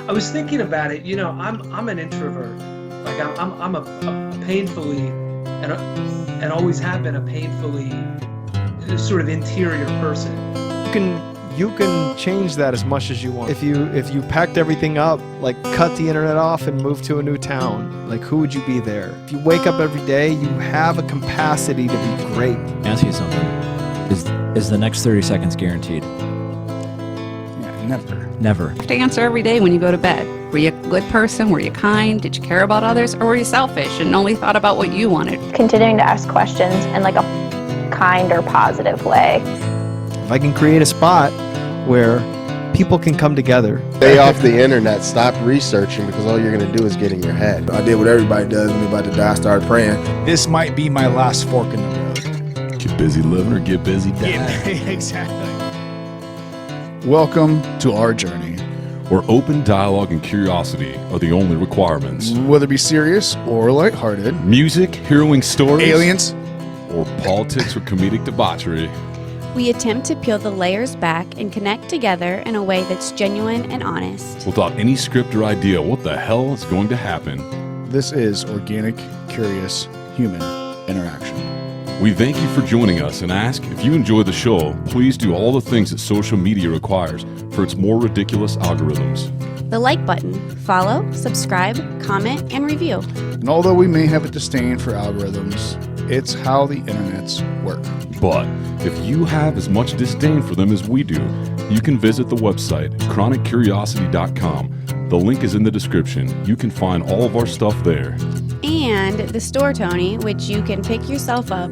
I was thinking about it. You know, I'm an introvert. Like I'm a painfully and always have been a painfully sort of interior person. You can change that as much as you want. If you packed everything up, like cut the internet off and moved to a new town, like who would you be there? If you wake up every day, you have a capacity to be great. Ask you something. Is the next 30 seconds guaranteed? Yeah, never. Never. You have to answer every day when you go to bed. Were you a good person? Were you kind? Did you care about others? Or were you selfish and only thought about what you wanted? Continuing to ask questions in like a kind or positive way. If I can create a spot where people can come together. Stay off the internet, stop researching, because all you're going to do is get in your head. I did what everybody does when they're about to die, I started praying. This might be my last fork in the road. Get busy living or get busy dying. Exactly. Welcome to our journey, where open dialogue and curiosity are the only requirements. whether it be serious or lighthearted, Music, heroing stories, aliens, or politics or comedic debauchery. We attempt to peel the layers back and connect together in a way that's genuine and honest. Without any script or idea what the hell is going to happen. this is organic, curious, human interaction. We thank you for joining us and ask if you enjoy the show, please do all the things that social media requires for its more ridiculous algorithms. The like button, follow, subscribe, comment, and review. And although we may have a disdain for algorithms, it's how the internets work. But if you have as much disdain for them as we do, you can visit the website, chroniccuriosity.com. The link is in the description. You can find all of our stuff there. And the store, Tony, which you can pick yourself up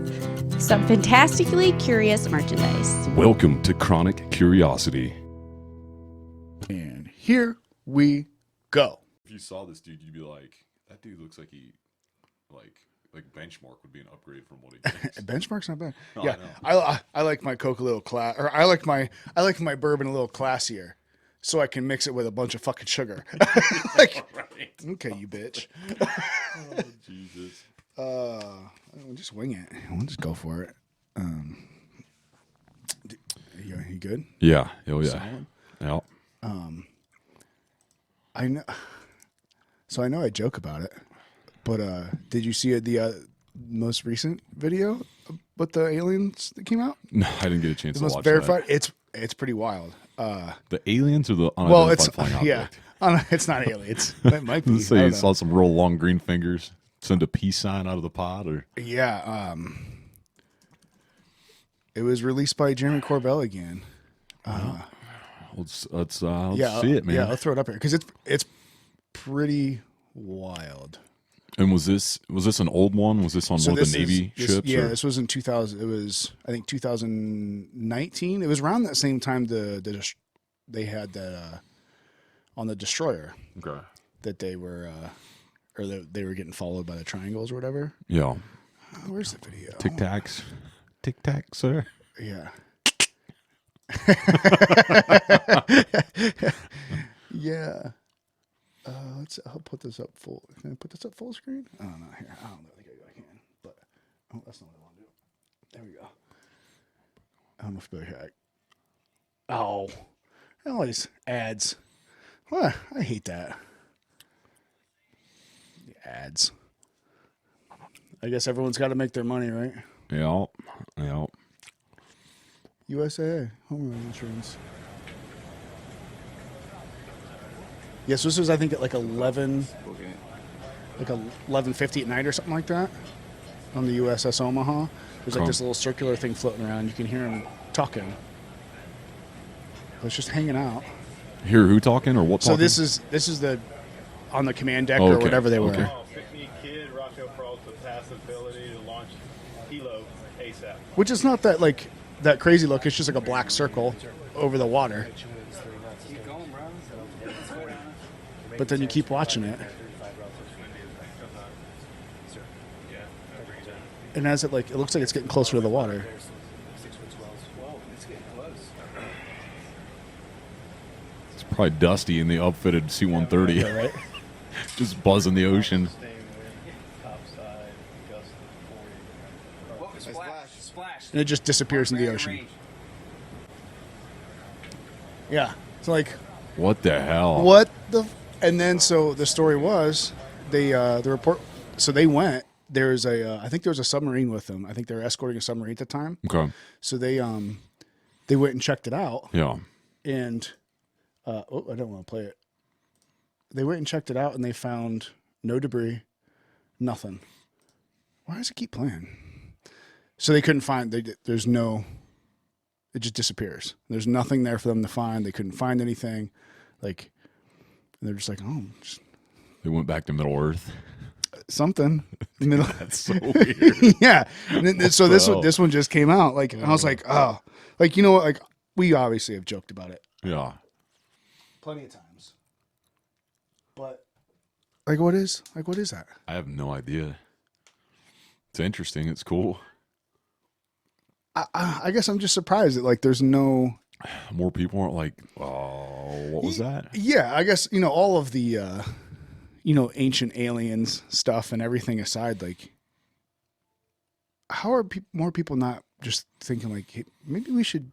some fantastically curious merchandise. Welcome to Chronic Curiosity. And here we go. If you saw this dude, you'd be like, that dude looks like he, like Benchmark would be an upgrade from what he thinks. Benchmark's not bad. No, Yeah, I like my Coke a little I like my bourbon a little classier, so I can mix it with a bunch of fucking sugar. Like, right. Okay, you bitch. Oh, Jesus. We'll just wing it. We'll just go for it. You good? Yeah. Oh, yeah. Solid? Yeah. I know. So I know I joke about it, but did you see the most recent video with the aliens that came out? No, I didn't get a chance The to most watch verified. It's pretty wild. that. The aliens or the Well, unidentified it's flying object? it's not aliens. It might be. So you saw some real long green fingers send a peace sign out of the pod, or Yeah. It was released by Jeremy Corbell again. let's Yeah, see it, man. Yeah, I'll throw it up here because it's pretty wild. And was this an old one? Was this on one of the Navy ships? Yeah, or? this was in 2000. It was, I think, 2019. It was around that same time they had that on the destroyer. Okay. That they were they were getting followed by the triangles or whatever. Yeah. Where's the video? Tic Tac, sir. Yeah. Yeah. I'll put this up full. Can I put this up full screen? I don't know. Here, I don't know. I can, but that's not what I want to do. There we go. I don't know if you'll hear. Oh, all these ads. What? I hate that. The ads. I guess everyone's got to make their money, right? Yeah. USAA home insurance. Yes, this was I think at like 11:50 at night or something like that on the USS Omaha. There's like this little circular thing floating around. You can hear them talking. It's just hanging out. Hear who talking or what? So talking? this is the on the command deck or whatever they were. Okay. 50 kid Rocco Frost with past ability to launch Hilo ASAP. Which is not that crazy look. It's just like a black circle over the water. But then you keep watching it. And as it looks like it's getting closer to the water. It's probably Dusty in the upfitted C-130. Yeah, right? Just buzzing the ocean. And it just disappears in the ocean. Yeah. It's like, What the hell? what the And then so the story was the report. So they went. There's I think there was a submarine with them. I think they were escorting a submarine at the time. Okay. So they went and checked it out. Yeah. And I don't want to play it. They went and checked it out, and they found no debris, nothing. Why does it keep playing? So they couldn't find. There's no. It just disappears. There's nothing there for them to find. They couldn't find anything. Like, and they're just like, oh, just They went back to Middle Earth. something. Middle. That's so weird. Yeah. And then, so this one just came out. Like, and I was like, oh, like, you know what? Like, we obviously have joked about it Yeah. plenty of times. But like, what is that? I have no idea. It's interesting. It's cool. I guess I'm just surprised that like there's no. More people aren't like, oh, what was that? Yeah, I guess all of the ancient aliens stuff and everything aside, like how are more people not just thinking like, hey, maybe we should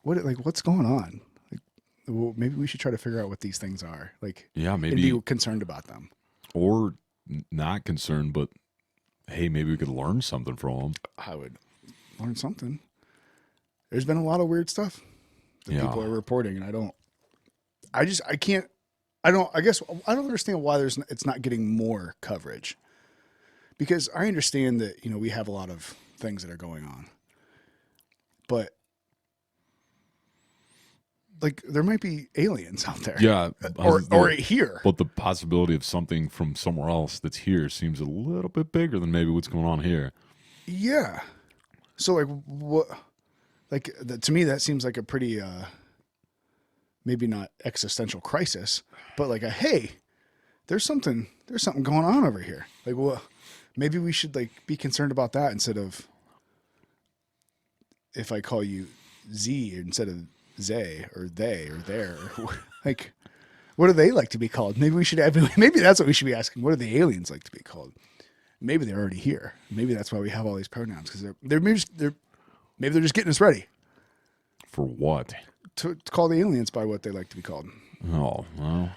what's going on? Like, well, maybe we should try to figure out what these things are. Like, Yeah, and maybe. be concerned about them. Or not concerned, but hey, maybe we could learn something from them. I would learn something. There's been a lot of weird stuff that people are reporting, and I don't understand why it's not getting more coverage. Because I understand that, we have a lot of things that are going on. But like there might be aliens out there. Yeah. Or here. But the possibility of something from somewhere else that's here seems a little bit bigger than maybe what's going on here. Yeah. So like what? Like to me, that seems like a pretty, maybe not existential crisis, but like hey, there's something going on over here. Like, well, maybe we should like be concerned about that instead of if I call you Z instead of Zay or they or there. Like, what do they like to be called? Maybe we should maybe that's what we should be asking. What do the aliens like to be called? Maybe they're already here. Maybe that's why we have all these pronouns because maybe they're just getting us ready. For what? To call the aliens by what they like to be called. Oh, well.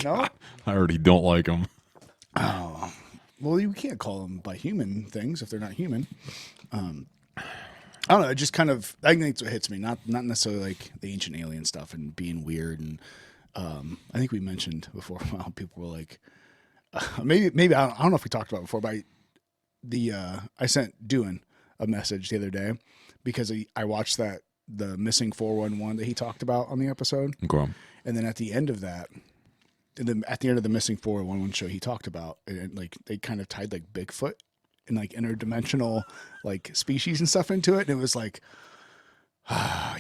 No? I already don't like them. Oh. Well, you can't call them by human things if they're not human. I don't know. It just kind of, I think that's what hits me. Not necessarily like the ancient alien stuff and being weird. And I think we mentioned before how people were like, maybe I don't know if we talked about it before, but I sent Dewin a message the other day because I watched the missing 411 that he talked about on the episode. Okay. And then at the end of that, at the end of the missing 411 show, he talked about and like they kind of tied like Bigfoot and like interdimensional like species and stuff into it. And it was like,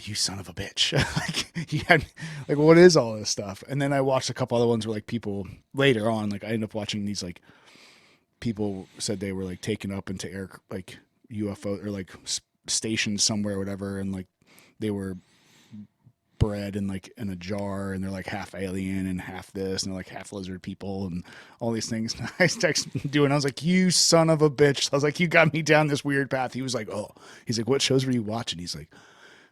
you son of a bitch. Like he had like, what is all this stuff? And then I watched a couple other ones where like people later on, like I ended up watching these like people said they were like taken up into air, like UFO or like stationed somewhere or whatever. And like they were bred in like in a jar and they're like half alien and half this and they're like half lizard people and all these things. And I texted I was like, you son of a bitch. I was like, you got me down this weird path. He was like, oh, he's like, what shows were you watching? He's like,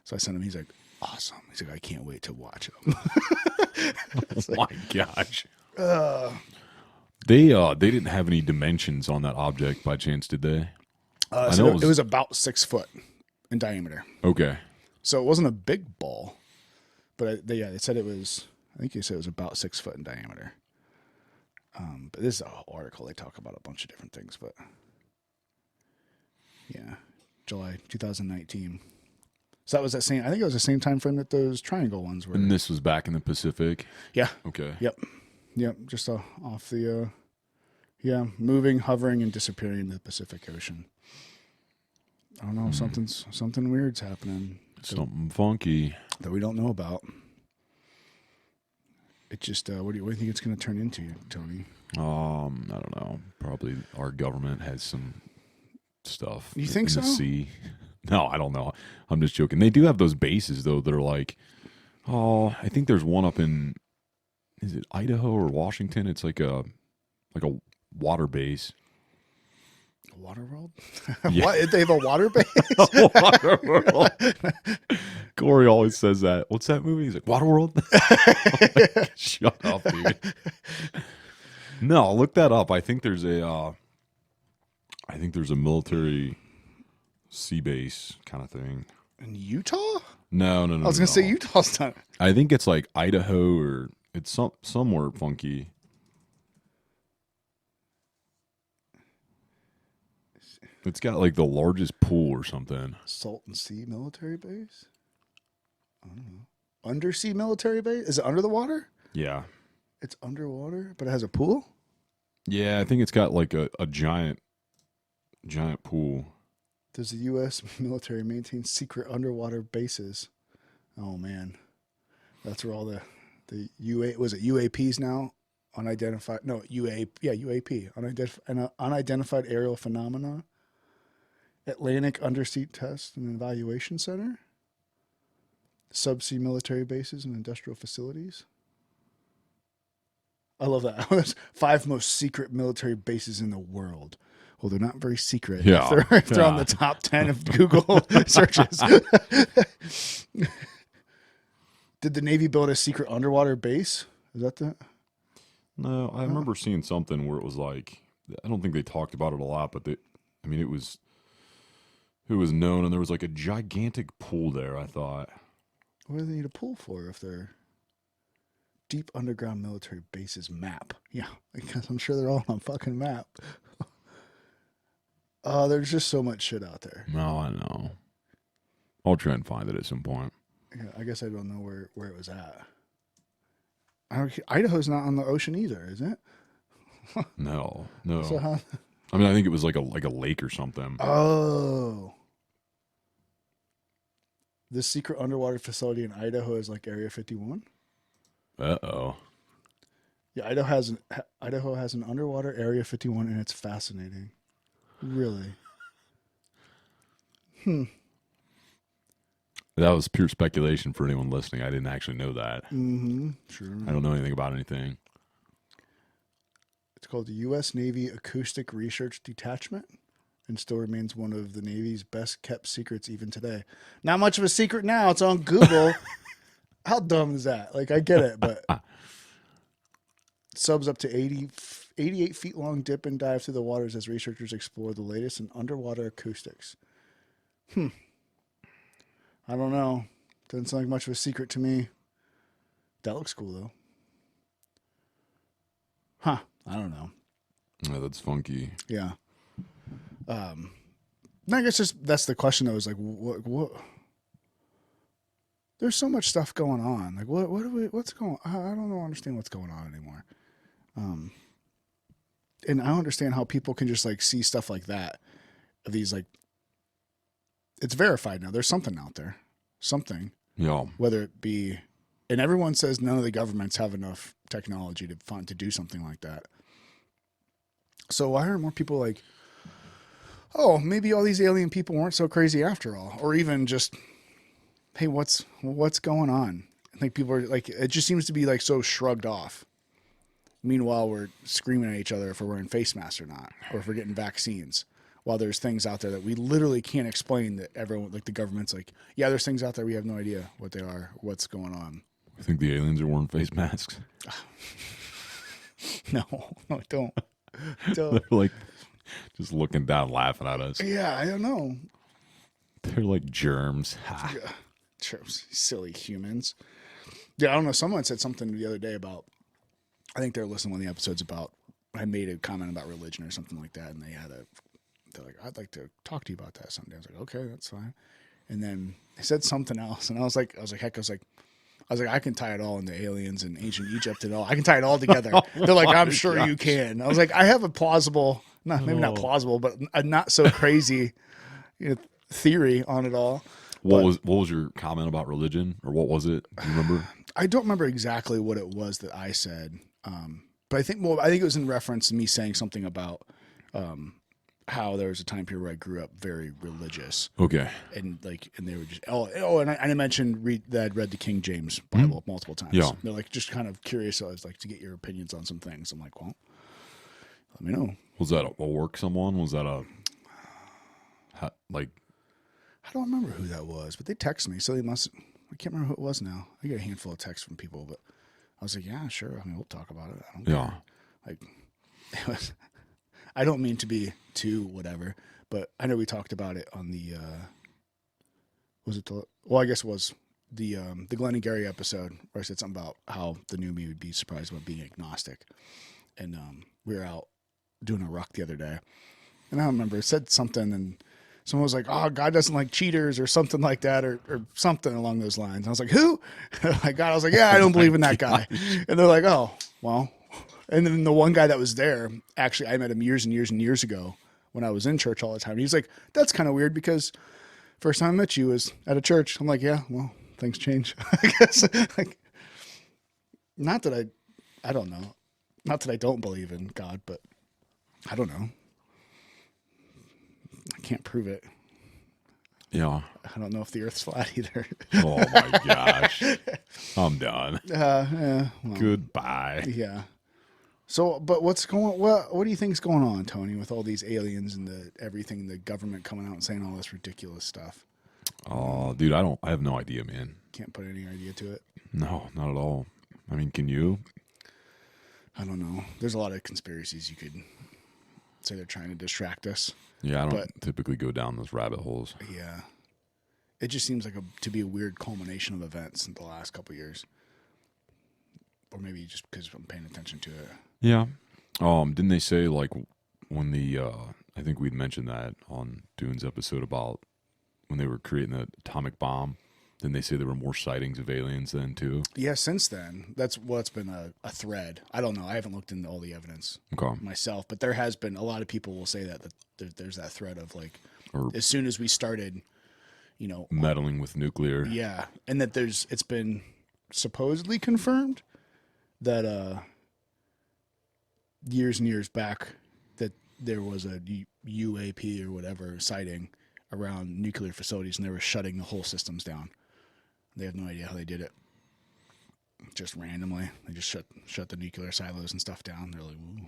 so I sent him, he's like, awesome. He's like, I can't wait to watch them. Oh my gosh. They didn't have any dimensions on that object by chance, did they? So it was about 6 foot in diameter. Okay. So it wasn't a big ball, but they said it was, I think they said it was about 6 foot in diameter. But this is a whole article. They talk about a bunch of different things, but yeah, July 2019. So that was that same, I think it was the same time frame that those triangle ones were. And this was back in the Pacific? Yeah. Okay. Yep. Just off the, moving, hovering, and disappearing into the Pacific Ocean. I don't know, something weird's happening. Something funky. That we don't know about. It just, what do you think it's going to turn into, Tony? I don't know. Probably our government has some stuff. You think in so? The sea. No, I don't know. I'm just joking. They do have those bases though that are like, I think there's one up in, is it Idaho or Washington? It's like a water base. Waterworld? Yeah. What? They have a water base? Waterworld. Corey always says that. What's that movie? He's like, Waterworld? Like, shut up, dude. No, look that up. I think there's a military sea base kind of thing. In Utah? No. I was going to say Utah's not. I think it's like Idaho or it's somewhere funky. It's got like the largest pool or something. Salton Sea military base? I don't know. Undersea military base? Is it under the water? Yeah. It's underwater, but it has a pool? Yeah, I think it's got like a giant pool. Does the U.S. military maintain secret underwater bases? Oh, man. That's where all the UAPs now? Unidentified, no, UAP. Unidentified aerial phenomena. Atlantic Undersea Test and Evaluation Center. Subsea military bases and industrial facilities. I love that. 5 most secret military bases in the world. Well, they're not very secret. Yeah. If they're on the top 10 of Google searches. Did the Navy build a secret underwater base? Is that the... No, I remember seeing something where it was like, I don't think they talked about it a lot, but it was known, and there was like a gigantic pool there, I thought. What do they need a pool for if they're deep underground military bases map? Yeah, because I'm sure they're all on a fucking map. There's just so much shit out there. No, I know. I'll try and find it at some point. Yeah, I guess I don't know where it was at. Idaho's not on the ocean either, is it? No. So how... I mean, I think it was like a lake or something. Oh. This secret underwater facility in Idaho is like Area 51? Uh-oh. Yeah, Idaho has an underwater Area 51, and it's fascinating. Really? That was pure speculation for anyone listening. I didn't actually know that. Mm-hmm. Sure. I don't know anything about anything. It's called the U.S. Navy Acoustic Research Detachment and still remains one of the Navy's best kept secrets even today. Not much of a secret now. It's on Google. How dumb is that? Like, I get it, but subs up to 88 feet long dip and dive through the waters as researchers explore the latest in underwater acoustics. I don't know. Doesn't sound like much of a secret to me. That looks cool, though. Huh. I don't know. Yeah, that's funky. Yeah. I guess that's the question though, is like what there's so much stuff going on. Like what's going on? I don't understand what's going on anymore. And I don't understand how people can just like see stuff like that. These like it's verified now. There's something out there. Something. Yeah. Whether it be, and everyone says none of the governments have enough technology to do something like that. So why aren't more people like, oh, maybe all these alien people weren't so crazy after all, or even just, hey, what's going on? I think people are like, it just seems to be like so shrugged off. Meanwhile, we're screaming at each other if we're wearing face masks or not, or if we're getting vaccines. While there's things out there that we literally can't explain, that everyone, like the government's like, yeah, there's things out there we have no idea what they are, what's going on. I think the aliens are wearing face masks. No, I don't. They're like just looking down, laughing at us. Yeah, I don't know. They're like germs. Yeah, germs, silly humans. Yeah, I don't know. Someone said something the other day about, I think they're listening to one of the episodes about, I made a comment about religion or something like that, and they're like, I'd like to talk to you about that someday. I was like, okay, that's fine. And then they said something else, and I was like, I can tie it all into aliens and ancient Egypt and all. I can tie it all together. They're like, I'm sure you can. I was like, I have a plausible, maybe not plausible, but a not so crazy theory on it all. What was your comment about religion, or what was it? Do you remember? I don't remember exactly what it was that I said, but I think it was in reference to me saying something about how there was a time period where I grew up very religious. Okay. And they were just and I mentioned that I'd read the King James Bible multiple times. Yeah. They're like just kind of curious, so I was like, to get your opinions on some things. I'm like, well, Let me know. Was that a work someone? Was that like? I don't remember who that was, but they texted me, so they must. I can't remember who it was now. I get a handful of texts from people, but I was like, yeah, sure. I mean, we'll talk about it. I don't care. Like, it was, I don't mean to be too whatever, but I know we talked about it on the. Was it the? Well, I guess it was the Glenn and Gary episode where I said something about how the new me would be surprised about being agnostic, and we were out doing a ruck the other day, and I don't remember it said something and. Someone was like, "Oh, God doesn't like cheaters," or something like that, or something along those lines. I was like, "Who?" Like God, I was like, "Yeah, I don't believe in that guy." And they're like, "Oh, well." And then the one guy that was there, actually, I met him years and years and years ago when I was in church all the time. He's like, "That's kind of weird because first time I met you was at a church." I'm like, "Yeah, well, things change." I guess. Like, not that I don't know, not that I don't believe in God, but I don't know. I can't prove it. Yeah. I don't know if the Earth's flat either. Oh my gosh. I'm done. Yeah. Well, Goodbye. Yeah. So, but what do you think is going on, Tony, with all these aliens and everything, the government coming out and saying all this ridiculous stuff? Oh, dude, I have no idea, man. Can't put any idea to it. No, not at all. I mean, can you? I don't know. There's a lot of conspiracies you could say they're trying to distract us. Yeah, I don't typically go down those rabbit holes. Yeah. It just seems like to be a weird culmination of events in the last couple of years. Or maybe just because I'm paying attention to it. Yeah. Didn't they say, like, when I think we'd mentioned that on Dune's episode about when they were creating the atomic bomb, didn't they say there were more sightings of aliens then, too? Yeah, since then. That's been a thread. I don't know. I haven't looked into all the evidence myself, but there has been, a lot of people will say that there's that thread of, like, as soon as we started, meddling with nuclear. Yeah, and that it's been supposedly confirmed that years and years back that there was a UAP or whatever sighting around nuclear facilities, and they were shutting the whole systems down. They have no idea how they did it. Just randomly, they just shut the nuclear silos and stuff down. They're like, ooh.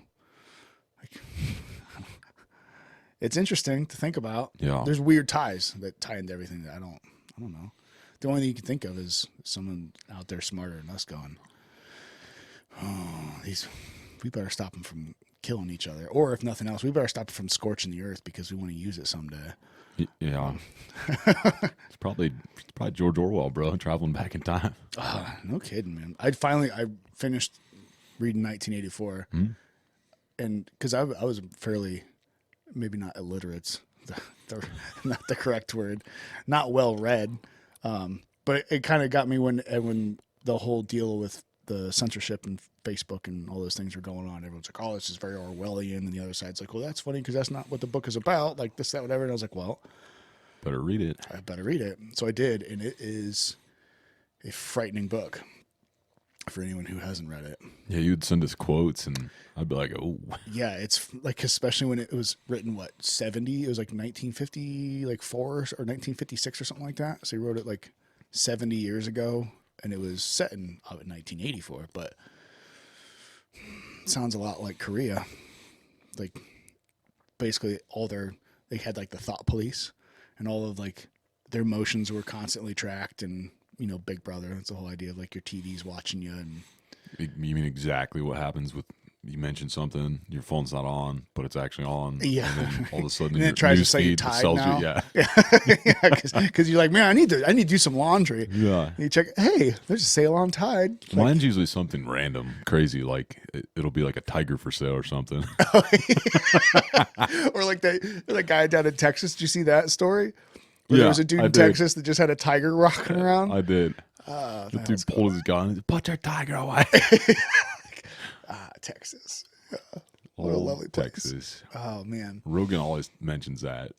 It's interesting to think about. Yeah, there's weird ties that tie into everything that I don't know. The only thing you can think of is someone out there smarter than us going, "Oh, we better stop them from killing each other, or if nothing else, we better stop them from scorching the earth because we want to use it someday." Yeah, it's probably George Orwell, bro, traveling back in time. No kidding, man. I finished reading 1984, and because I was fairly, maybe not illiterate, not the correct word, not well read, but it kind of got me when the whole deal with the censorship and Facebook and all those things were going on. Everyone's like, "Oh, this is very Orwellian," and the other side's like, "Well, that's funny because that's not what the book is about." Like this, that, whatever. And I was like, "Well, better read it." I better read it. So I did, and it is a frightening book for anyone who hasn't read it. Yeah, you'd send us quotes, and I'd be like, "Oh." Yeah, it's like, especially when it was written, 70? It was like 1954 or 1956 or something like that. So he wrote it like 70 years ago, and it was set in 1984, but it sounds a lot like Korea. Like, basically they had like the thought police, and all of like their emotions were constantly tracked, and Big Brother. That's the whole idea of like your TV's watching you. And you mean exactly what happens with, you mentioned something, your phone's not on, but it's actually on. Yeah. And then all of a sudden, and your it tries to say you're feed tied tells now. you, Because you're like, man, I need to do some laundry. Yeah. And you check, hey, there's a sale on Tide. Mine's usually something random, crazy, like it'll be like a tiger for sale or something. Or like that guy down in Texas. Did you see that story? Where there was a dude in Texas that just had a tiger rocking around. I did. The dude pulled his gun and said, "Put your tiger away." Texas. What a lovely place. Texas. Oh man. Rogan always mentions that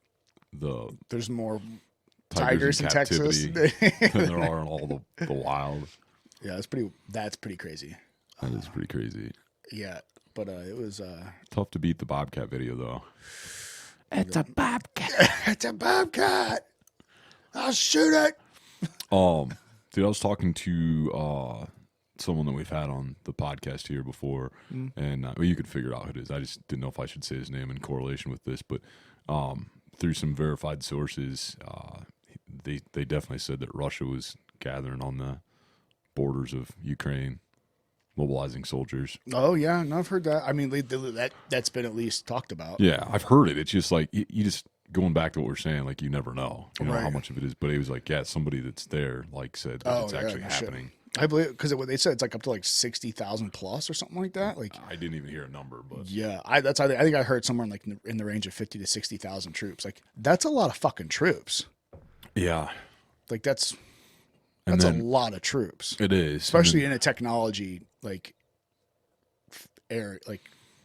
there's more tigers in captivity Texas than there are in all the wild. Yeah, that's pretty crazy. That is pretty crazy. Yeah, but it was tough to beat the Bobcat video though. It's a bobcat. It's a bobcat. I'll shoot it. Dude, I was talking to someone that we've had on the podcast here before, and well, you could figure out who it is. I just didn't know if I should say his name in correlation with this, but through some verified sources, they definitely said that Russia was gathering on the borders of Ukraine, mobilizing soldiers. Oh yeah, no, I've heard that. I mean, that's been at least talked about. Yeah, I've heard it. It's just like you just going back to what we're saying. Like you never know, Right. how much of it is. But it was like, yeah, somebody that's there like said that it's actually no shit. happening. I believe because what they said it's like up to like 60,000 plus or something like that. Like I didn't even hear a number, but yeah, I think I heard somewhere in the range of 50 to 60,000 troops. Like that's a lot of fucking troops. yeah, Like that's And a then- lot of troops, it is, especially And in a technology like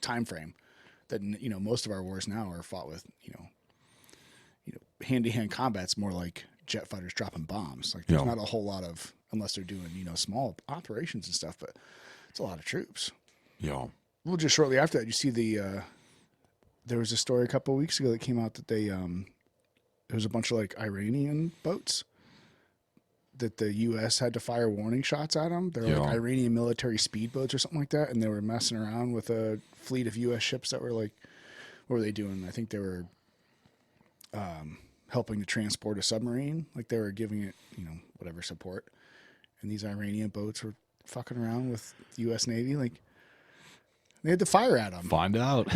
time frame that most of our wars now are fought with hand to hand combat's more like jet fighters dropping bombs. Like there's Yeah. not a whole lot of unless they're doing small operations and stuff, but it's a lot of troops. then, Well, just shortly after that, you see there was a story a couple of weeks ago that came out that there was a bunch of like Iranian boats that the U.S. had to fire warning shots at them. They're like Iranian military speedboats or something like that, and they were messing around with a fleet of U.S. ships that were like, what were they doing? I think they were helping to transport a submarine. Like they were giving it, whatever support. And these Iranian boats were fucking around with the U.S. Navy. Like they had to fire at them. find out.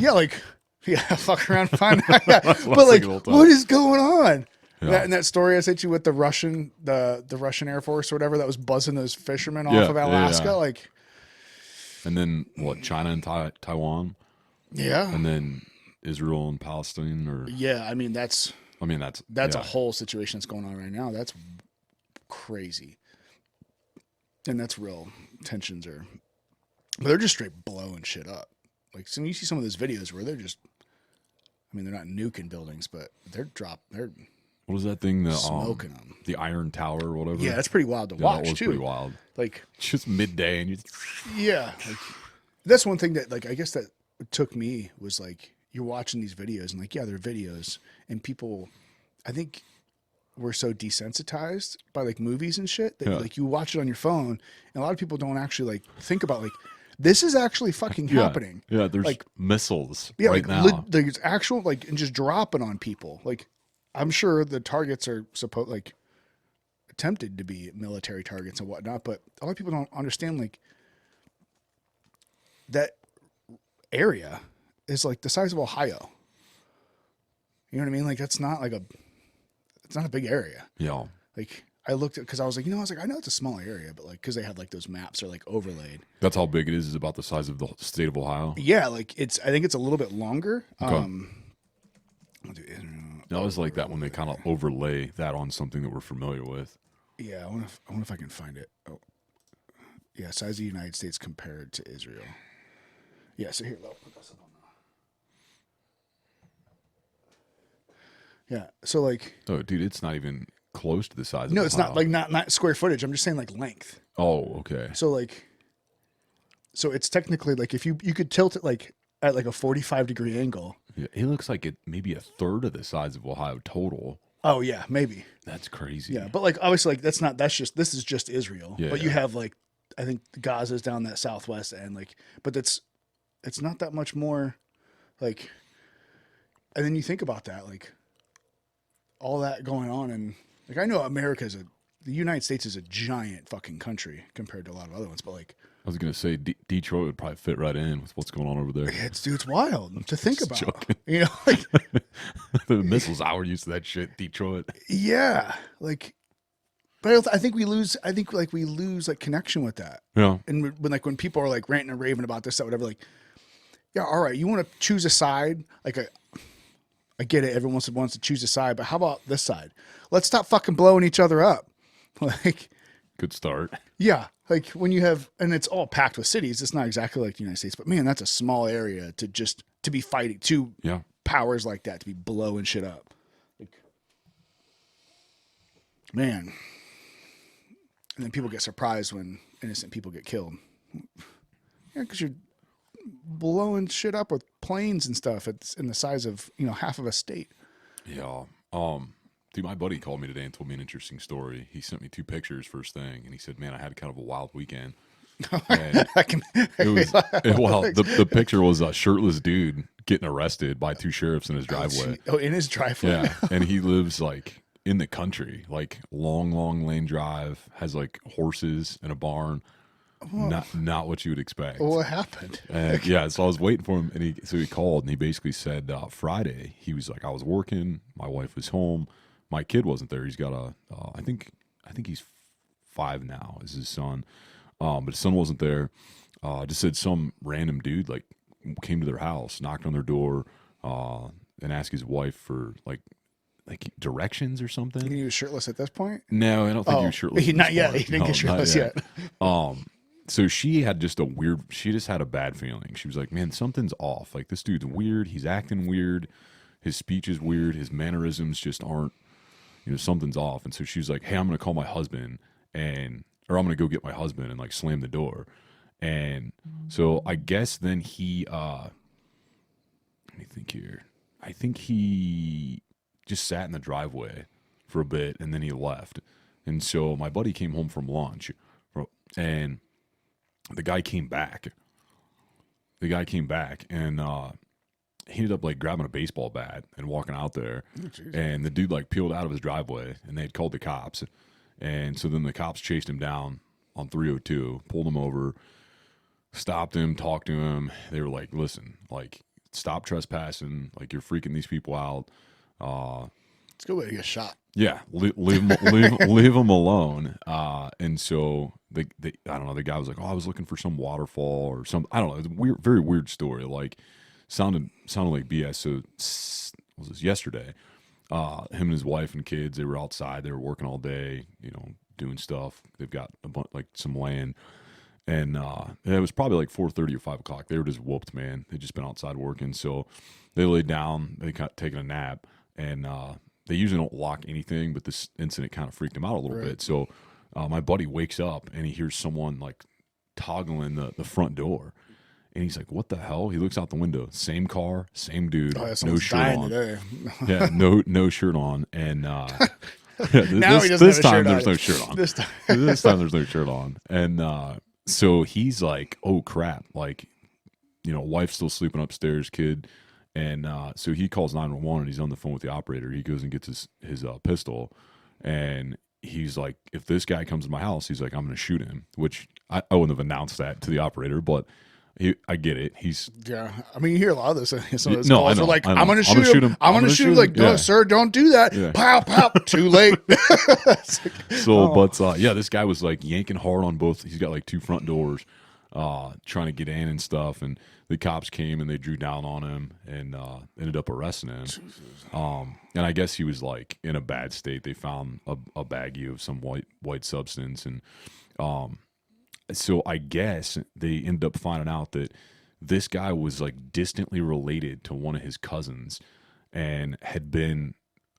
Yeah, fuck around and find out. Yeah. That's what But I was thinking the whole time. what is going on? Yeah. And that story I sent you with the Russian Air Force or whatever that was buzzing those fishermen Yeah, off of Alaska. yeah. Like, And then what? China and Taiwan, yeah, and then Israel and Palestine, or yeah. I mean, that's yeah. a whole situation that's going on right now. That's crazy, and that's real tensions are. But they're just straight blowing shit up. Like, so you see some of those videos where they're just. I mean, they're not nuking buildings, but they're What was that thing? The smoking them. the Iron Tower or whatever. Yeah, that's pretty wild to Yeah, watch that was too. pretty wild. Like Just midday, and you. yeah, like, that's one thing that like I guess that took me was like you're watching these videos and like yeah, they're videos and people, I think we're so desensitized by like movies and shit that Yeah. like you watch it on your phone and a lot of people don't actually like think about like this is actually fucking happening. Yeah, there's like missiles yeah, right like now. there's actual like and just dropping on people. Like I'm sure the targets are attempted to be military targets and whatnot, but a lot of people don't understand like that area is like the size of Ohio. You know what I mean? Like it's not a big area. Yeah. Like I looked at, cause I was like, I know it's a small area, but like, cause they have like those maps are like overlaid. That's how big it is about the size of the state of Ohio. Yeah. Like I think it's a little bit longer. Okay. I'll do Israel. I always like that when they kind of overlay that on something that we're familiar with. Yeah, I wonder if I can find it. Oh, yeah, size of the United States compared to Israel. Yeah, so here, I'll put this up on the. Yeah, so like. Oh, dude, it's not even close to the size. No, of it's Ohio. not like not square footage. I'm just saying like length. Oh, okay. So like. So it's technically like if you could tilt it like at like a 45-degree angle. Yeah, it looks like it maybe a third of the size of Ohio total. Oh yeah, maybe. That's crazy. Yeah, but like obviously like this is just Israel. Yeah, but you yeah. have like I think Gaza's down that southwest end, like, but it's not that much more, like, and then you think about that, like, all that going on, and like I know the United States is a giant fucking country compared to a lot of other ones, but like. I was gonna say Detroit would probably fit right in with what's going on over there. It's wild to think Just about. joking. You know, like The missiles hour used to that shit, Detroit. yeah, like, but I think we lose. I think like we lose like connection with that. Yeah. And when people are like ranting and raving about this, that whatever, like, yeah, all right, you want to choose a side, like I get it. Everyone wants to choose a side, but how about this side? Let's stop fucking blowing each other up. Like, Good start. yeah, like when you have, and it's all packed with cities. It's not exactly like the United States, but man, that's a small area to be fighting two Yeah. powers like that to be blowing shit up. Like, man, and then people get surprised when innocent people get killed. Yeah, because you're blowing shit up with planes and stuff. It's in the size of half of a state. Yeah. Dude, my buddy called me today and told me an interesting story. He sent me 2 pictures first thing, and he said, "Man, I had kind of a wild weekend." And I can. well, the picture was a shirtless dude getting arrested by two sheriffs in his driveway. Oh, in his driveway. Yeah, and he lives like in the country, like long lane drive, has like horses and a barn. Not what you would expect. What happened? And yeah, so I was waiting for him, and he called, and he basically said Friday he was like, I was working, my wife was home, my kid wasn't there. He's got I think he's 5 now, is his son, but his son wasn't there. Just said some random dude like came to their house, knocked on their door, and asked his wife for like directions or something. He was shirtless at this point? No, I don't think he was shirtless. Not yet. He didn't get shirtless yet. So she had just she just had a bad feeling. She was like, man, something's off. Like, this dude's weird. He's acting weird. His speech is weird. His mannerisms just aren't, something's off. And so she was like, hey, I'm going to call my husband or I'm going to go get my husband and like slam the door. And so I guess then he, let me think here. I think he just sat in the driveway for a bit and then he left. And so my buddy came home from lunch and the guy came back. And he ended up like grabbing a baseball bat and walking out there. Oh, and the dude like peeled out of his driveway and they had called the cops. And so then the cops chased him down on 302, pulled him over, stopped him, talked to him. They were like, listen, like, stop trespassing. Like, you're freaking these people out. It's a good way to get shot. Yeah, leave him alone. And so I don't know. The guy was like, "Oh, I was looking for some waterfall or some. I don't know. It's a weird, very weird story. Like, sounded like BS." So was this yesterday? Him and his wife and kids. They were outside. They were working all day. Doing stuff. They've got like some land, and it was probably like 4:30 or 5 o'clock. They were just whooped, man. They'd just been outside working, so they laid down. They got taking a nap, and they usually don't lock anything, but this incident kind of freaked them out a little bit. So my buddy wakes up and he hears someone like toggling the front door. And he's like, what the hell? He looks out the window. Same car, same dude, no shirt on. Yeah, no shirt on. And this time there's no shirt on. This time there's no shirt on. And so he's like, oh, crap. Like, wife's still sleeping upstairs, kid. And so he calls 911 and he's on the phone with the operator. He goes and gets his pistol. And he's like, if this guy comes to my house, he's like, I'm going to shoot him, which I wouldn't have announced that to the operator, but I get it. Yeah. I mean, you hear a lot of this. Some of those no, calls I know, are like, I know. I'm going to shoot him. I'm going to shoot him. Like, no, sir, don't do that. Yeah. Pow, pow. Too late. This guy was like yanking hard on both. He's got like 2 front doors, trying to get in and stuff. And the cops came and they drew down on him and ended up arresting him. And I guess he was like in a bad state. They found a baggie of some white substance. And so I guess they ended up finding out that this guy was like distantly related to one of his cousins and had been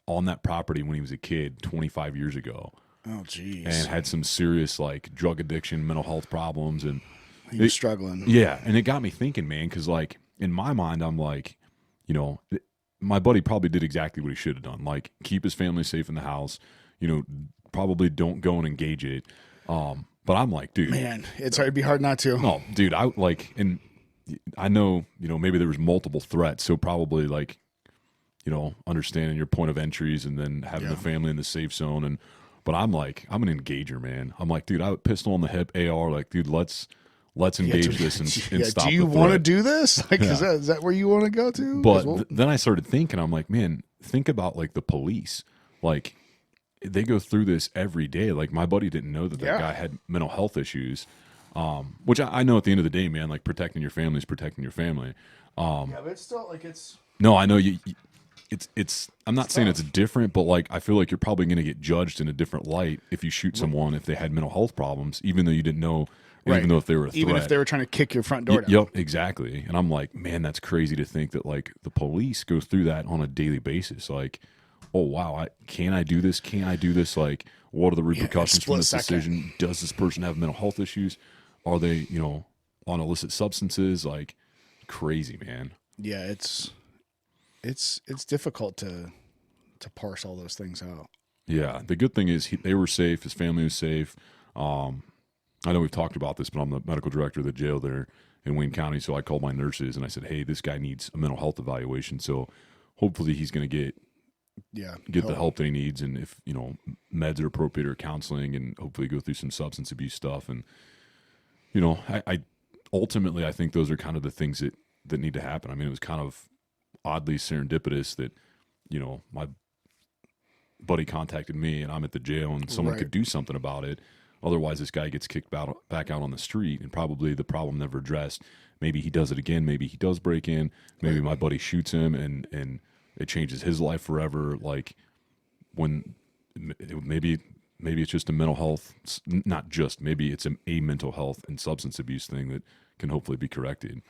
on that property when he was a kid 25 years ago. Oh, geez. And had some serious like drug addiction, mental health problems. And he was struggling. Yeah. And it got me thinking, man, because like in my mind, I'm like, my buddy probably did exactly what he should have done. Like, keep his family safe in the house, probably don't go and engage it. But I'm like, dude, man, it'd be hard not to. No, dude, I know, maybe there was multiple threats. So probably like, understanding your point of entries and then having the family in the safe zone. But I'm like, I'm an engager, man. I'm like, dude, I have a pistol on the hip, AR, like, dude, let's engage this and stop. Do you want to do this? Like, is that where you want to go to? But then I started thinking, I'm like, man, think about like the police. Like, they go through this every day. Like, my buddy didn't know that guy had mental health issues, which I know at the end of the day, man, like, protecting your family is protecting your family. But it's still like it's. No, I know it's. I'm not saying it's different, but like, I feel like you're probably going to get judged in a different light if you shoot someone if they had mental health problems, even though you didn't know. Right. Even though if they were a threat. Even if they were trying to kick your front door down. Yep, exactly. And I'm like, man, that's crazy to think that like the police go through that on a daily basis. Like, oh wow, can I do this? Can't I do this? Like, what are the repercussions from this decision? Does this person have mental health issues? Are they, on illicit substances? Like, crazy, man. Yeah, it's difficult to parse all those things out. Yeah, the good thing is they were safe. His family was safe. I know we've talked about this, but I'm the medical director of the jail there in Wayne County. So I called my nurses and I said, hey, this guy needs a mental health evaluation. So hopefully he's going to get the help that he needs. And if, meds are appropriate or counseling, and hopefully go through some substance abuse stuff. And, I ultimately, I think those are kind of the things that need to happen. I mean, it was kind of oddly serendipitous that, my buddy contacted me and I'm at the jail and someone could do something about it. Otherwise, this guy gets kicked back out on the street and probably the problem never addressed. Maybe he does it again. Maybe he does break in. Maybe my buddy shoots him and it changes his life forever. Like maybe it's just a mental health, not just, maybe it's a mental health and substance abuse thing that can hopefully be corrected.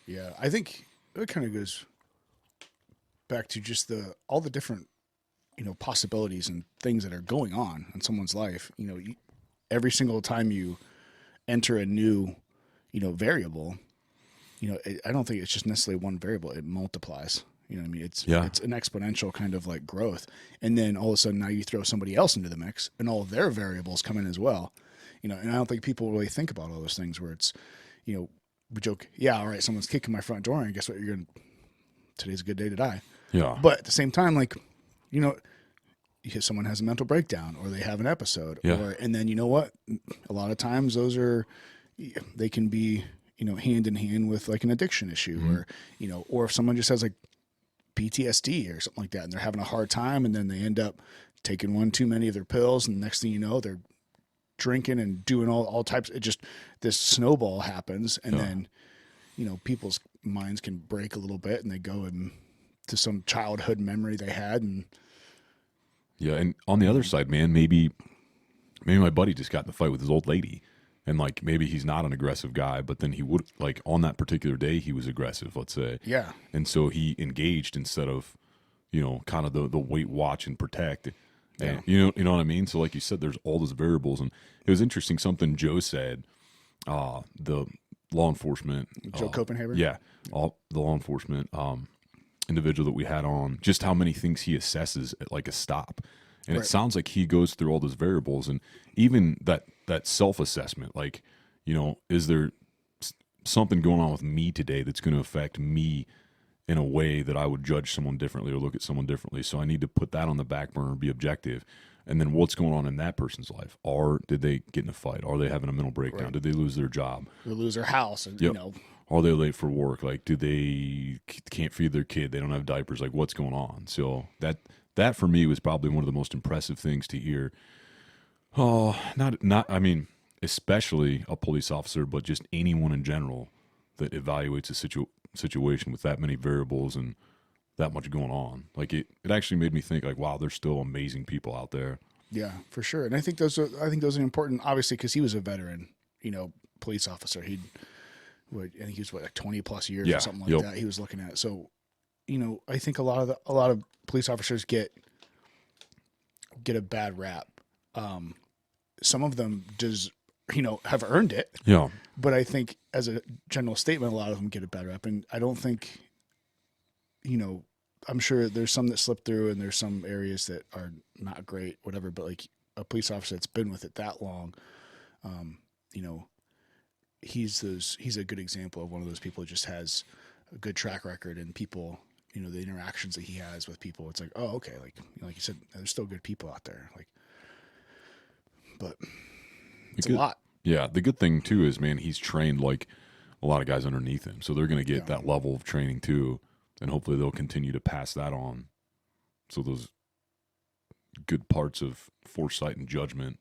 Yeah, I think it kind of goes back to just all the different, possibilities and things that are going on in someone's life. Every single time you enter a new, variable, I don't think it's just necessarily one variable. It multiplies. You know what I mean? It's an exponential kind of like growth. And then all of a sudden now you throw somebody else into the mix and all of their variables come in as well. And I don't think people really think about all those things where it's, we joke, yeah, all right, someone's kicking my front door and guess what? Today's a good day to die. Yeah. But at the same time, like, someone has a mental breakdown or they have an episode and then you know what? A lot of times they can be, hand in hand with like an addiction issue or if someone just has like PTSD or something like that and they're having a hard time and then they end up taking one too many of their pills and the next thing you know, they're drinking and doing all types. This snowball happens and then, people's minds can break a little bit and they go into some childhood memory they had and and on the other side, man, maybe my buddy just got in a fight with his old lady, and like maybe he's not an aggressive guy, but then he would like on that particular day he was aggressive, let's say, and so he engaged instead of, kind of the wait, watch, and protect, and you know what I mean. So like you said, there's all those variables, and it was interesting something Joe said, the law enforcement, Joe Copenhagen, the law enforcement individual that we had on, just how many things he assesses at like a stop. And it sounds like he goes through all those variables and even that self-assessment, like, is there something going on with me today that's going to affect me in a way that I would judge someone differently or look at someone differently. So I need to put that on the back burner and be objective. And then what's going on in that person's life? Did they get in a fight? Are they having a mental breakdown? Right. Did they lose their job? Or lose their house? And, Are they late for work? Like, do they can't feed their kid? They don't have diapers? Like, what's going on? So that for me was probably one of the most impressive things to hear. Oh, I mean, especially a police officer, but just anyone in general that evaluates a situation with that many variables and that much going on. Like it actually made me think like, wow, there's still amazing people out there. Yeah, for sure. And I think those are important, obviously, because he was a veteran, police officer. I think he was like 20 plus years or something like that. He was looking at. So, I think a lot of police officers get a bad rap. Some of them have earned it. Yeah. But I think as a general statement, a lot of them get a bad rap. And I don't think, I'm sure there's some that slip through and there's some areas that are not great, whatever. But like a police officer that's been with it that long, he's a good example of one of those people who just has a good track record and people, the interactions that he has with people. It's like, oh, okay. Like you said, there's still good people out there. Like, but it's a lot. Yeah. The good thing too is, man, he's trained like a lot of guys underneath him. So they're going to get that level of training too. And hopefully they'll continue to pass that on. So those good parts of foresight and judgment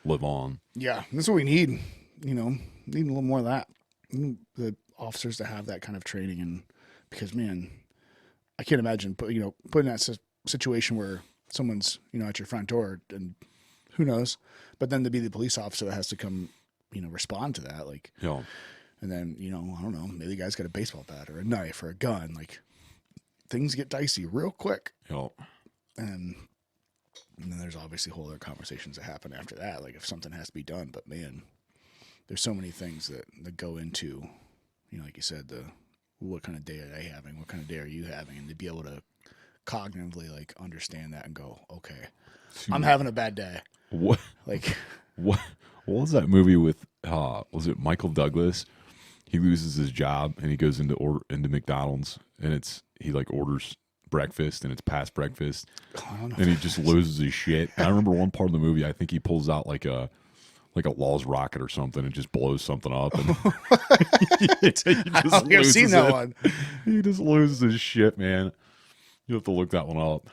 live on. Yeah. That's what we need. Need a little more of that. The officers to have that kind of training. And because, man, I can't imagine putting in that situation where someone's, at your front door and who knows, but then to be the police officer that has to come, respond to that. Like, and then, I don't know, maybe the guy's got a baseball bat or a knife or a gun. Like things get dicey real quick. And then there's obviously whole other conversations that happen after that. Like if something has to be done, but man, there's so many things that go into, like you said, what kind of day are they having? What kind of day are you having? And to be able to cognitively like understand that and go, okay, I'm having a bad day. What? Like What was that movie with? Was it Michael Douglas? He loses his job and he goes into McDonald's and he like orders breakfast and it's past breakfast and he just loses his shit. And I remember one part of the movie. I think he pulls out like a Laws rocket or something and just blows something up. And I've seen that one. He just loses his shit, man. You have to look that one up.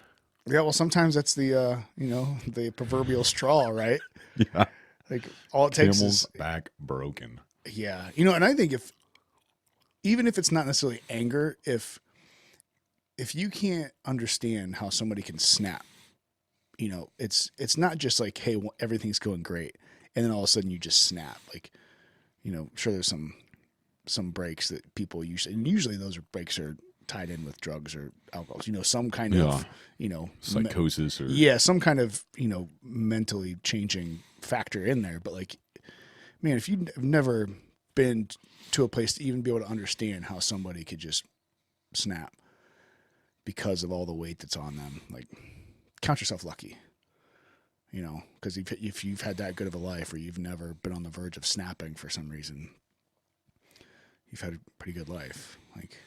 Yeah, well, sometimes that's the the proverbial straw, right? Yeah, like all it takes Camel's is back broken. Yeah, and I think even if it's not necessarily anger, if you can't understand how somebody can snap, it's not just like, hey, everything's going great, and then all of a sudden you just snap. Like, sure, there's some breaks that people usually those breaks are tied in with drugs or alcohol. Some kind of psychosis or some kind of mentally changing factor in there. But like, man, if you've never been to a place to even be able to understand how somebody could just snap because of all the weight that's on them, like, count yourself lucky, because if you've had that good of a life or you've never been on the verge of snapping for some reason, you've had a pretty good life. Like,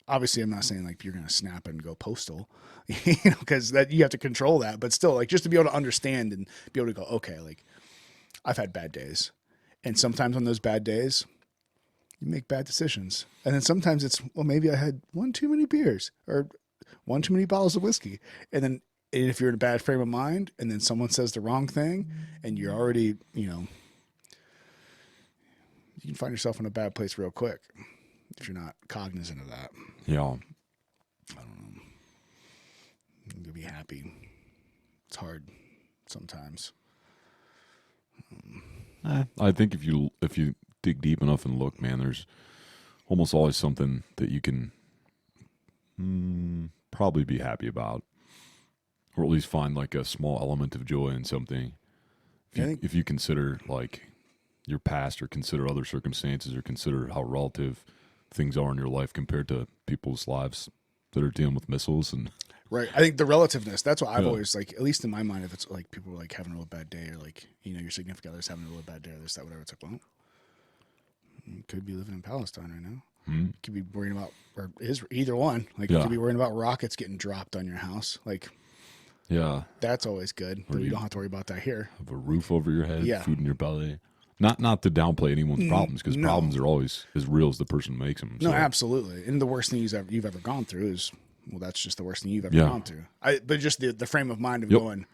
obviously I'm not saying like you're going to snap and go postal, because that you have to control that, but still, like, just to be able to understand and be able to go, okay, like, I've had bad days. And sometimes on those bad days, you make bad decisions. And then sometimes it's, well, maybe I had one too many beers or one too many bottles of whiskey. And then if you're in a bad frame of mind and then someone says the wrong thing and you're already, you can find yourself in a bad place real quick if you're not cognizant of that. Yeah. I don't know. You'll be happy. It's hard sometimes. I think if you dig deep enough and look, man, there's almost always something that you can probably be happy about, or at least find like a small element of joy in something. If you consider like your past, or consider other circumstances, or consider how relative things are in your life compared to people's lives that are dealing with missiles and. Right. I think the relativeness, that's what I've always, like, at least in my mind, if it's like people are like having a real bad day, or like, your significant other's having a real bad day, or this, that, whatever, it's like, well, you could be living in Palestine right now. You could be worrying about, or is either one, like, you could be worrying about rockets getting dropped on your house. Like, yeah, that's always good, but we don't have to worry about that here. Have a roof over your head, food in your belly. Not to downplay anyone's problems, because problems are always as real as the person makes them. No, absolutely. And the worst thing you've ever gone through is, well, that's just the worst thing you've ever gone through. But just the frame of mind of going,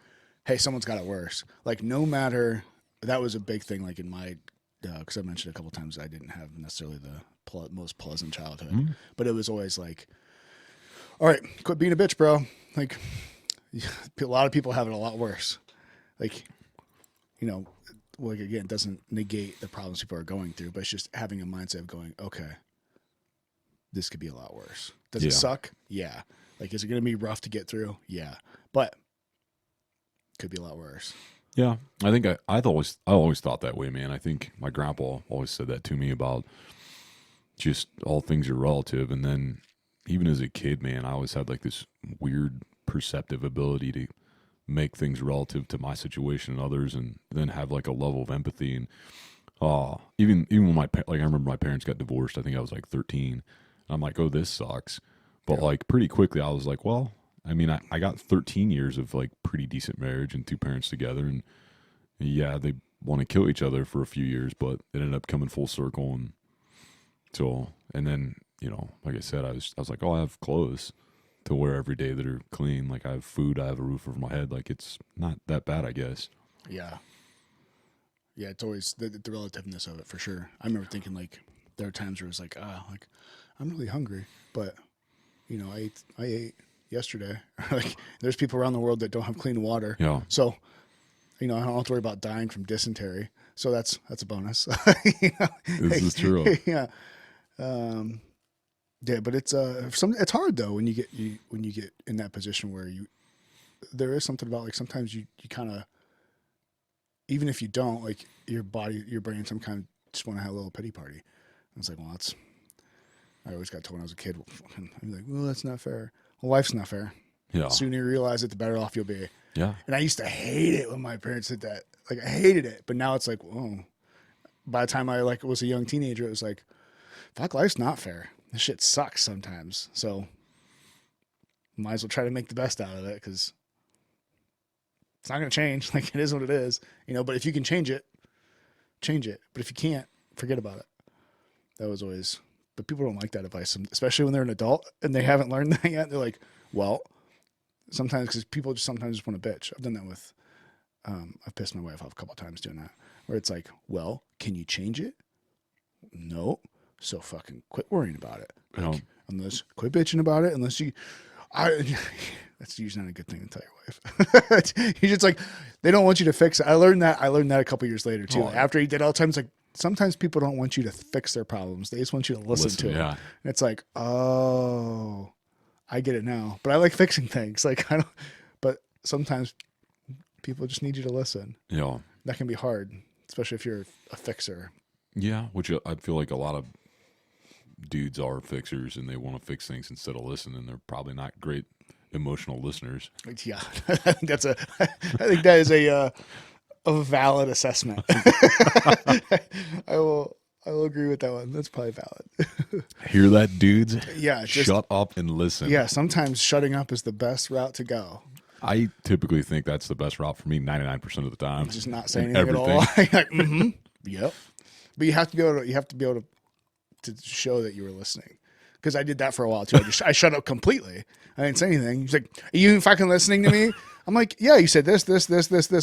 hey, someone's got it worse. Like, no matter, that was a big thing, like in my, because I mentioned a couple times I didn't have necessarily the most pleasant childhood, but it was always like, all right, quit being a bitch, bro. Like, a lot of people have it a lot worse. Like, like, again, it doesn't negate the problems people are going through, but it's just having a mindset of going, okay, this could be a lot worse. Does it suck? Yeah. Like, is it going to be rough to get through? Yeah. But could be a lot worse. Yeah. I think I always thought that way, man. I think my grandpa always said that to me about just all things are relative. And then even as a kid, man, I always had like this weird perceptive ability to make things relative to my situation and others, and then have like a level of empathy. And even when I remember my parents got divorced, I think I was like 13. I'm like, oh, this sucks. But like pretty quickly I was like, well, I mean, I got 13 years of like pretty decent marriage and two parents together. And yeah, they want to kill each other for a few years, but it ended up coming full circle. And so, and then, like I said, I was like, oh, I have clothes to wear every day that are clean. Like, I have food, I have a roof over my head. Like, it's not that bad, I guess. Yeah. Yeah. It's always the relativeness of it, for sure. I remember thinking, like, there are times where it was like, like, I'm really hungry, but I ate yesterday. Like, there's people around the world that don't have clean water. Yeah. So, I don't have to worry about dying from dysentery. So that's a bonus. This is true. Yeah. Yeah, but it's hard though when you get in that position where there is something about, like, sometimes you kind of, even if you don't, like, your brain some kind of just want to have a little pity party. And it's like, well, I always got told when I was a kid, I'm like, well, that's not fair. Well, life's not fair. Yeah. The sooner you realize it, the better off you'll be. Yeah. And I used to hate it when my parents did that. Like, I hated it. But now it's like, whoa. By the time I was a young teenager, it was like, fuck, life's not fair. This shit sucks sometimes. So might as well try to make the best out of it, because it's not going to change. Like, it is what it is, but if you can change it, change it. But if you can't, forget about it. That was always, but people don't like that advice, especially when they're an adult and they haven't learned that yet. They're like, well, sometimes, because people sometimes just want to bitch. I've done that with, I've pissed my wife off a couple of times doing that, where it's like, well, can you change it? No. So fucking quit worrying about it. Like, unless quit bitching about it. Unless that's usually not a good thing to tell your wife. He's just like, they don't want you to fix it. I learned that a couple years later too. After he did all the time, it's like, sometimes people don't want you to fix their problems. They just want you to listen to them. And it's like, oh, I get it now. But I like fixing things. Like, but sometimes people just need you to listen. Yeah. That can be hard, especially if you're a fixer. Yeah, which I feel like a lot of dudes are fixers, and they want to fix things instead of listening. They're probably not great emotional listeners. Yeah, I think that is a valid assessment. I will agree with that one. That's probably valid. Hear that, dudes? Yeah, shut up and listen. Yeah, sometimes shutting up is the best route to go. I typically think that's the best route for me 99% of the time. Just not saying anything at all. Like, mm-hmm. Yep. But you have to be able to show that you were listening. Because I did that for a while too. I shut up completely. I didn't say anything. He's like, "Are you fucking listening to me?" I'm like, "Yeah, you said this,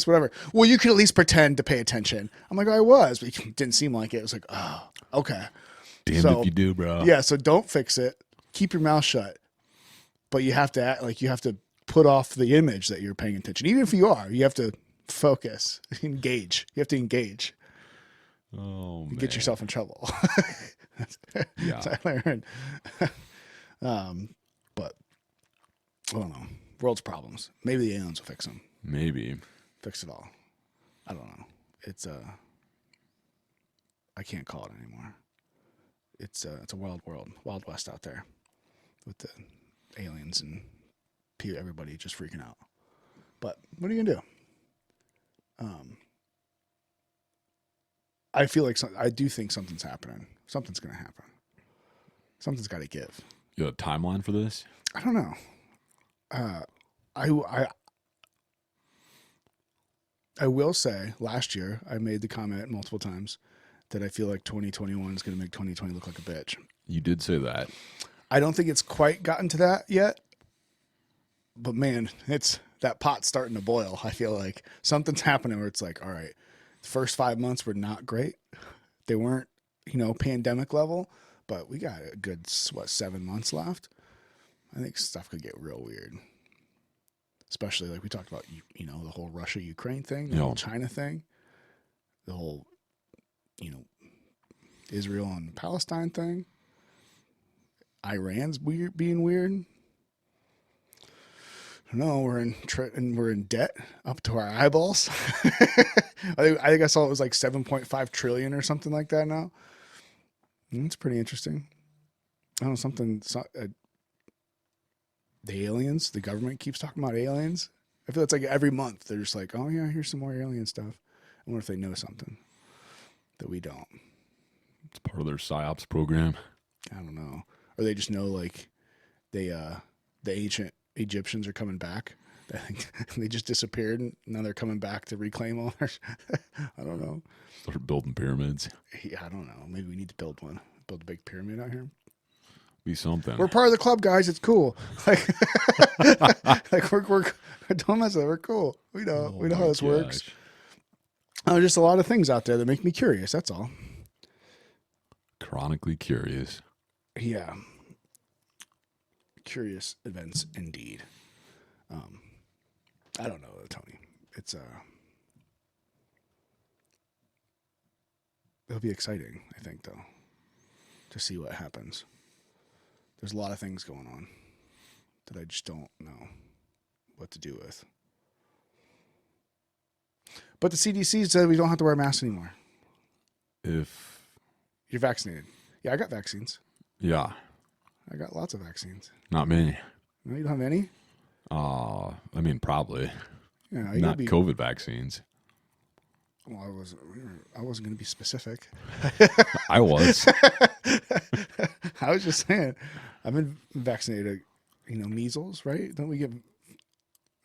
whatever." Well, you can at least pretend to pay attention. I'm like, "I was," but it didn't seem like it. It was like, "Oh, okay." Damned if you do, bro. Yeah, so don't fix it. Keep your mouth shut. But you have to act like you have to put off the image that you're paying attention. Even if you are, you have to focus, engage. You have to engage. Oh, man. Get yourself in trouble. Yeah. That's what I learned. But I don't know. World's problems. Maybe the aliens will fix them. Maybe. Fix it all. I don't know. It's I can't call it anymore. It's a wild world, Wild West out there with the aliens and everybody just freaking out. But what are you gonna do? I feel like I do think something's happening. Something's gonna happen. Something's got to give. You have a timeline for this? I don't know. I will say last year I made the comment multiple times that I feel like 2021 is going to make 2020 look like a bitch. You did say that. I don't think it's quite gotten to that yet, but man, that pot's starting to boil. I feel like something's happening where it's like, all right, the first 5 months were not great. They weren't, pandemic level, but we got a good 7 months left. I think stuff could get real weird. Especially like we talked about, the whole Russia-Ukraine thing, the whole China thing, the whole, Israel and Palestine thing. Iran's being weird. No, we're in debt up to our eyeballs. I think I saw it was like 7.5 trillion or something like that now. It's pretty interesting. I don't know, the aliens, the government keeps talking about aliens. I feel it's like every month they're just like, oh yeah, here's some more alien stuff. I wonder if they know something that we don't. It's part of their PSYOPs program. I don't know. Or they just know like the ancient Egyptians are coming back. I think they just disappeared and now they're coming back to reclaim all our I don't know. Start building pyramids. Yeah, I don't know. Maybe we need to build one. Build a big pyramid out here. Be something. We're part of the club, guys. It's cool. Like, we're don't mess with it. We're cool. We know how this works. Just a lot of things out there that make me curious. That's all. Chronically curious. Yeah. Curious events indeed. I don't know, Tony. It'll be exciting, I think, though, to see what happens. There's a lot of things going on that I just don't know what to do with. But the CDC said we don't have to wear masks anymore. If you're vaccinated. Yeah, I got vaccines. Yeah. I got lots of vaccines. Not many. No, you don't have any? I mean, probably Yeah, you not gotta be, COVID vaccines. well, I wasn't going to be specific. I was. I was just saying, I've been vaccinated. You know, measles, right? Don't we get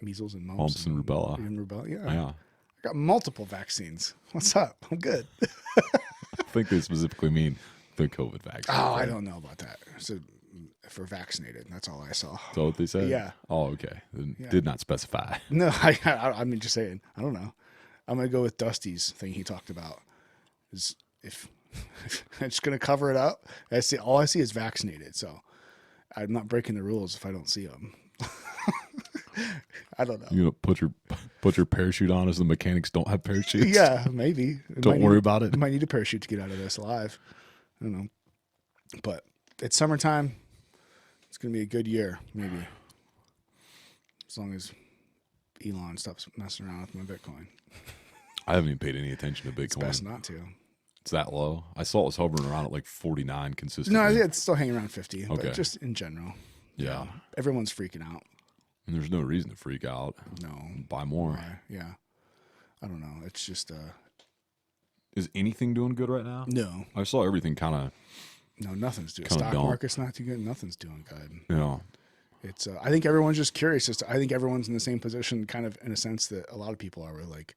measles and Mumps and rubella. Yeah. Yeah. I got multiple vaccines. What's up? I'm good. I think they specifically mean the COVID vaccine. Oh, I don't know about that. So if we're vaccinated, that's all I saw. Is that what they said? Yeah. Oh, okay. Then Yeah. Did not specify. No, I mean, just saying. I don't know. I'm gonna go with Dusty's thing he talked about. Is if I'm just gonna cover it up. All I see is vaccinated. So I'm not breaking the rules if I don't see them. I don't know. You gonna put your parachute on as the mechanics don't have parachutes? Yeah, maybe. Don't worry about it. You might need a parachute to get out of this alive. I don't know. But it's summertime. It's going to be a good year, maybe. As long as Elon stops messing around with my Bitcoin. I haven't even paid any attention to Bitcoin. It's best not to. It's that low. I saw it was hovering around at like 49 consistently. No, it's still hanging around 50. Okay. But just in general. Yeah. Everyone's freaking out. And there's no reason to freak out. No. Buy more. Yeah. I don't know. It's just... Is anything doing good right now? No. I saw everything kind of... No, nothing's doing. Kinda Stock don't. market's not too good. Nothing's doing good. Yeah. It's. I think everyone's just curious. I think everyone's in the same position, kind of in a sense that a lot of people are. We're like,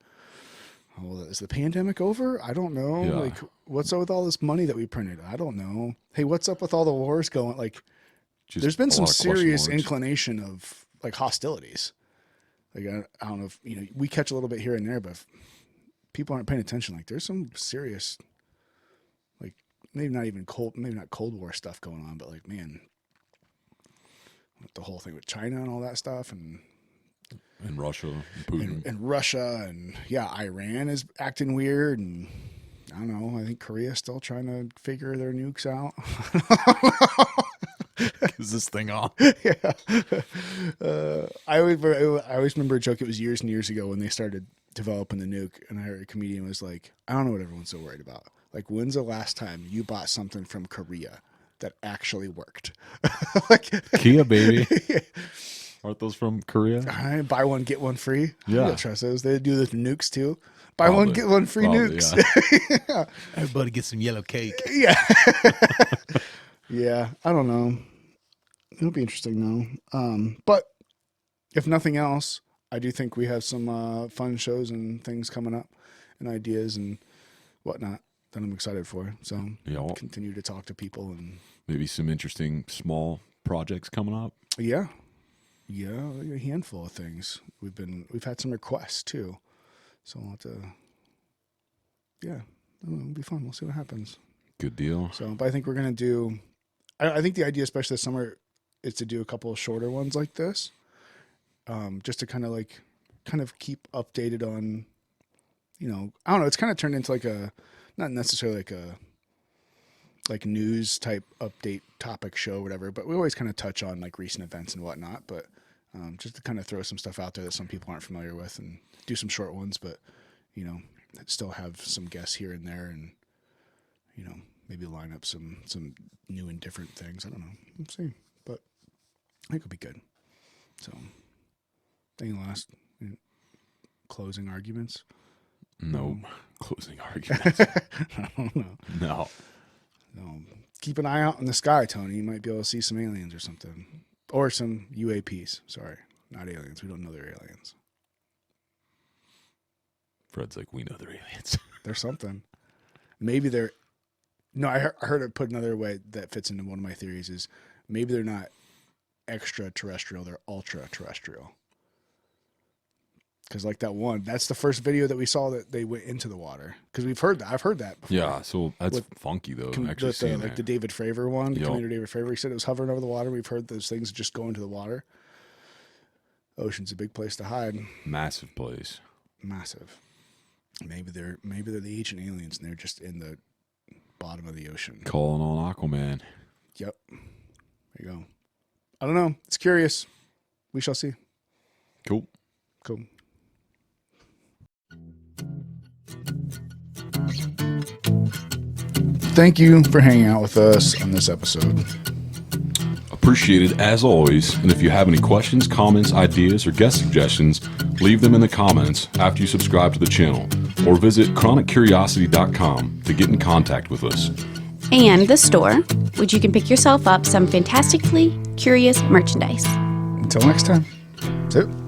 oh, is the pandemic over? I don't know. Yeah. Like, what's up with all this money that we printed? I don't know. Hey, what's up with all the wars going? Like, Just there's been a some lot of question serious marks. inclination of like hostilities. Like, I don't know if we catch a little bit here and there, but if people aren't paying attention, like, there's some serious. Maybe not Cold War stuff going on, but like, man, the whole thing with China and all that stuff, and Russia, and Putin. and Russia, and yeah, Iran is acting weird, and I don't know. I think Korea's still trying to figure their nukes out. Is this thing on? Yeah. I always remember a joke. It was years and years ago when they started developing the nuke, and I heard a comedian was like, "I don't know what everyone's so worried about. Like, when's the last time you bought something from Korea that actually worked?" Like, Kia, baby. Aren't those from Korea? I buy one, get one free. Yeah. I don't trust those. They do the nukes too. Buy one, get one free Probably, nukes. Yeah. Everybody get some yellow cake. Yeah. Yeah. I don't know. It'll be interesting though. But if nothing else, I do think we have some fun shows and things coming up and ideas and whatnot that I'm excited for. So Yeah, well, continue to talk to people and maybe some interesting small projects coming up. yeah, a handful of things. We've had some requests too, so I'll have to. Yeah, it'll be fun. We'll see what happens. Good deal. So, but I think we're gonna do. I think the idea, especially this summer, is to do a couple of shorter ones like this, just to kind of keep updated on. I don't know. It's kind of turned into like not necessarily like news type update topic show or whatever, but we always kind of touch on like recent events and whatnot, but just to kind of throw some stuff out there that some people aren't familiar with and do some short ones, but still have some guests here and there and maybe line up some new and different things. I don't know. We'll see, but I think it'll be good. So any last closing arguments? No closing arguments. I don't know. No. No. Keep an eye out in the sky, Tony. You might be able to see some aliens or something. Or some UAPs. Sorry. Not aliens. We don't know they're aliens. Fred's like, we know they're aliens. They're something. Maybe they're... No, I heard it put another way that fits into one of my theories is maybe they're not extraterrestrial. They're ultra-terrestrial. Because like that one, that's the first video that we saw that they went into the water. Because we've heard that. I've heard that before. Yeah, so that's funky though. Actually seeing like it. the David Fravor one, Yep. Commander David Fravor. He said it was hovering over the water. We've heard those things just go into the water. Ocean's a big place to hide. Massive place. Massive. Maybe they're the ancient aliens and they're just in the bottom of the ocean. Calling on Aquaman. Yep. There you go. I don't know. It's curious. We shall see. Cool. Cool. Thank you for hanging out with us on this episode. appreciated as always. And if you have any questions, comments, ideas, or guest suggestions, leave them in the comments after you subscribe to the channel, or visit chroniccuriosity.com to get in contact with us. And the store, which you can pick yourself up some fantastically curious merchandise. Until next time. That's it.